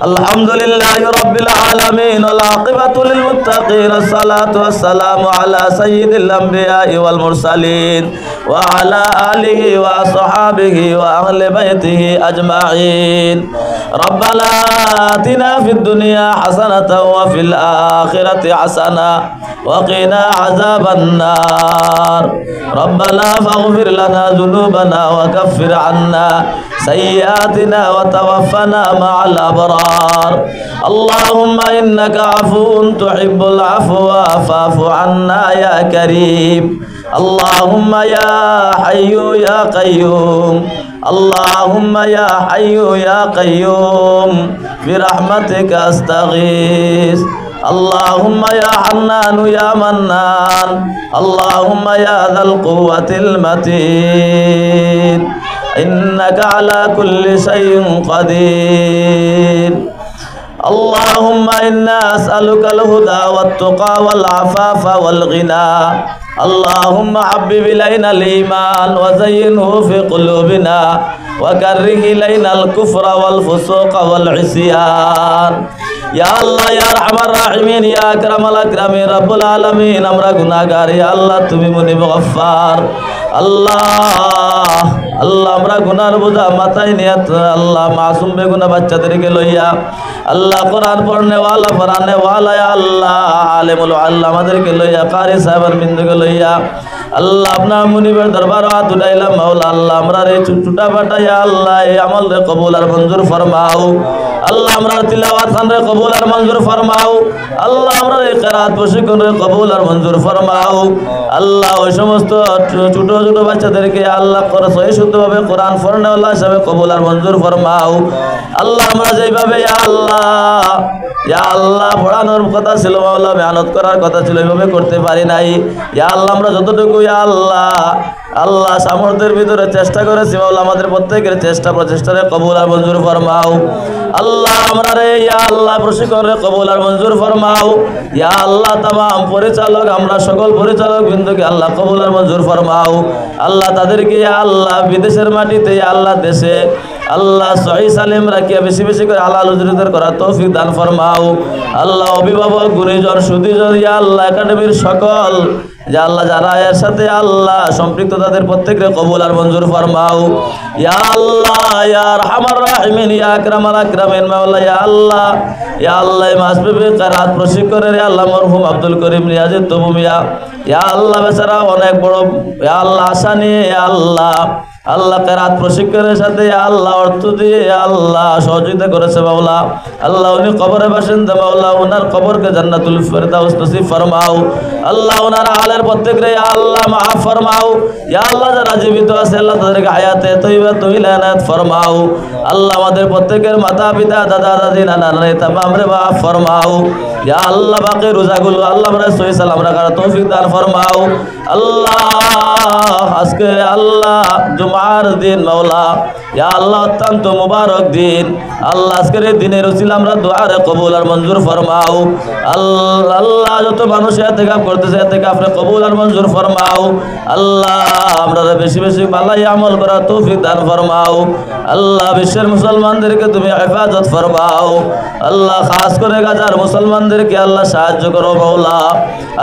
আলহামদুলিল্লাহি রাব্বিল আলামিন ওয়াল আকিবাতু লিল মুত্তাকিন আসসালাতু ওয়াসসালামু আলা সাইয়্যিদিল আমবিয়াই ওয়াল মুরসালিন ওয়া আলা আলিহি ওয়া আসহাবিহি ওয়া আহলি বাইতিহি আজমাইন রব্বানা আতিনা ফিদ দুনিয়া হাসানাতাও ওয়া ফিল আখিরাতি হাসানা ওয়া কিনা আযাবান নার রব্বানা ফাগফির লানা যুনুবানা ওয়া কাফির আন্না سيئاتنا وتوفنا مع الأبرار اللهم إنك عفو تحب العفو فاعف عنا يا كريم اللهم يا حي يا قيوم اللهم يا حي يا قيوم برحمتك أستغيث اللهم يا حنان يا منان اللهم يا ذا القوة المتين إنك على كل شيء قدير اللهم إنا أسألك الهدى والتقى والعفاف والغنى اللهم حبب إلينا الإيمان وزينه في قلوبنا وكره إلينا الكفر والفسوق والعصيان يا الله يا أرحم الراحمين يا أكرم الأكرمين رب العالمين আমরা গুনাহগার يا الله তুমি মুনিব গফফার আল্লাহ আল্লাহ আমরা গুনার বোঝা মাথায় নিয়ে আল্লাহ মাসুম বেগুনা বাচ্চাদেরকে লইয়া আল্লাহ কোরআন পড়নে ওয়ালা ইয়া আল্লাহ আলেমুল আল্লাহ আমাদেরকে লইয়া কারি সাহেবের বিন্দুকে লইয়া আল্লাহ আপনার মুনিবের দরবার হাত উঠাইলাম মাওলা আল্লাহ আমরা রে ছুটা বাটাইয়া আল্লাহ এই আমল রে কবুল আর মঞ্জুর ফরমাও আল্লাহ আমরা তিলাওয়াত খান রে কবুল আর মঞ্জুর ফরমাও আল্লাহ আমরা এই কিরাত প্রশিক্ষণ রে কবুল আর মঞ্জুর ফরমাও আল্লাহ ওই সমস্ত ছোট ছোট বাচ্চাদেরকে আল্লাহ করে সহি শুদ্ধভাবে কোরআন পড়নেওয়ালা হিসাবে কবুল আর মঞ্জুর ফরমাও আল্লাহ আমরা যেভাবে ইয়া আল্লাহ পড়ানোর কথা ছিল মাওলা মেহনত করার কথা ছিল এইভাবে করতে পারি নাই ইয়া আল্লাহ আমরা যতটুকু ইয়া আল্লাহ সামর্থ্যের ভিতরে চেষ্টা করেছি মাওলা আমাদের প্রত্যেকের প্রচেষ্টারে কবুল আর মঞ্জুর ফরমাও আল্লাহ আমরা রে ইয়া আল্লাহ প্রশিক্ষণ রে কবুল আর মঞ্জুর ফরমাও ইয়া আল্লাহ तमाम পরিচালক আমরা সকল পরিচালক বিন্দুকে আল্লাহ কবুল আর মঞ্জুর ফরমাও আল্লাহ তাদেরকে ইয়া আল্লাহ বিদেশের মাটিতে ইয়া আল্লাহ দেশে আল্লাহ সহি সালিম রাখিয়া বেশি বেশি করে হালাল উজরতের করার তৌফিক দান ফরমাও আল্লাহ অভিভাবক গুণীজন সুধীজন ইয়া আল্লাহ একাডেমির সকল ইয়া আল্লাহ যারা এর সাথে আল্লাহ সম্পৃক্ত তাদের প্রত্যেককে কবুল আর মঞ্জুর ফরমাও ইয়া আল্লাহ ইয়া আরহামার রাহিমিন ইয়া আকরামাল আকরামিন মাওলা ইয়া আল্লাহ মাসবিবি কিরাত প্রশিক্ষণের ইয়া আল্লাহ মরহুম আব্দুল করিম রিয়াজের তবুমিয়া ইয়া আল্লাহ বেচারা অনেক বড় ইয়া আল্লাহ আশা নিয়ে ইয়া আল্লাহ কিরাত প্রশিক্ষণের সাথে আল্লাহ অর্থ দিয়ে আল্লাহ সহযোগিতা করেছে মাওলা আল্লাহ উনি কবরে বাসিন্দা মাওলা ওনার কবরকে জান্নাতুল ফেরদাউস নসিব ফরমাও আল্লাহ ওনার আলের প্রত্যেকরে আল্লাহ মাফ ফরমাও ইয়া আল্লাহ যারা জীবিত আছে আল্লাহ তাদেরকে হায়াতে তয়্যিবা তহিলানাত ফরমাও আল্লাহ আমাদের প্রত্যেকের মাতা পিতা দাদা দাদি নানা নানি तमाम রে মাফ ফরমাও ইয়া আল্লাহ বাকি রোজাগুলো আল্লাহ আমরা সহি সালাম রাখার তৌফিক দান ফরমাও আল্লাহ আজকে আল্লাহ জুমার দিন মাওলা ইয়া আল্লাহ অত্যন্ত মুবারক দিন আল্লাহ আজকের এই দিনের উসিলা আমরা দুআরে কবুল আর মঞ্জুর ফরমাও আল্লাহ যত মানুষ ইতিকাফ করতেছে ইতিকাফে কবুল আর মঞ্জুর ফরমাও আল্লাহ আমরা বেশি বেশি ভালাই আমল করার তৌফিক দান ফরমাও আল্লাহ বিশ্বের মুসলমানদেরকে তুমি হেফাজত ফরমাও আল্লাহ খাস করে গাজার মুসলমানদেরকে আল্লাহ সাহায্য করো মাওলা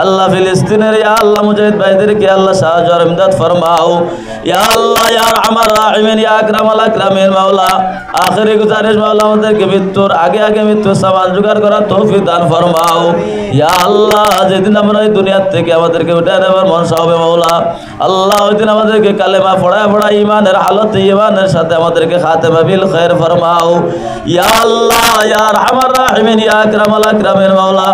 আল্লাহ ফিলিস্তিনের ইয়া আল্লাহ মুজাহিদ ভাইদেরকে আল্লাহ সাহায্য আর ইমদাদ ফরমাও ইয়া আল্লাহ ইয়া আরহামার রাহিমিন ইয়া আকরামাল আকরামিন মাওলা আখিরি গুজারিশ মাওলা আমাদেরকে মৃত্যুর আগে মৃত্যু সামান জোগাড় করার তৌফিক দান ফরমাও ইয়া আল্লাহ যেদিন আমরা এই দুনিয়া থেকে আমাদেরকে উঠায় নেবার মনসা হবে মাওলা আল্লাহ ওই দিন আমাদেরকে কালেমা পড়া ঈমানের হালতে ঈমানের সাথে আমাদেরকে খাতেমা বিল খায়র ফরমাও ইয়া আল্লাহ ইয়া আরহামার রাহিমিন ইয়া আকরামাল আকরামিন মাওলা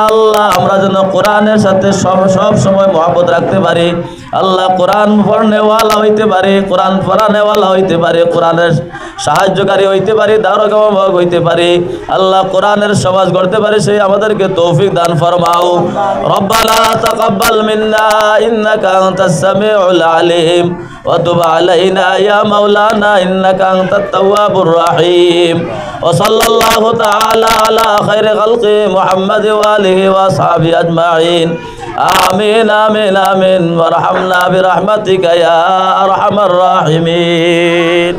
আল্লাহ আমরা যেন কোরআনের সাথে সব সময় মহব্বত রাখতে পারি আল্লাহ কোরআন পড়নেওয়ালা হইতে পারে কোরআন পড়ানেওয়ালা হইতে পারে কোরআনের সাহায্যকারী হইতে পারে দারোগাবাগ হইতে পারে আল্লাহ কোরআনের সমাজ গড়তে পারে সেই আমাদেরকে তৌফিক দান ফরমাও রব্বানা তাকাব্বাল মিন্না ইন্নাকা আনতাস সামিউল আলিম ওয়া তুব আলাইনা ইয়া মাওলানা ইন্নাকা আনতাত তাওয়াবুর রহিম ওয়া সাল্লাল্লাহু তাআলা আলা খায়রি খালকি মুহাম্মাদ ওয়া আলিহি ওয়া আসহাবিহি আজমাইন آمين آمين آمين وارحمنا برحمتك يا أرحم الراحمين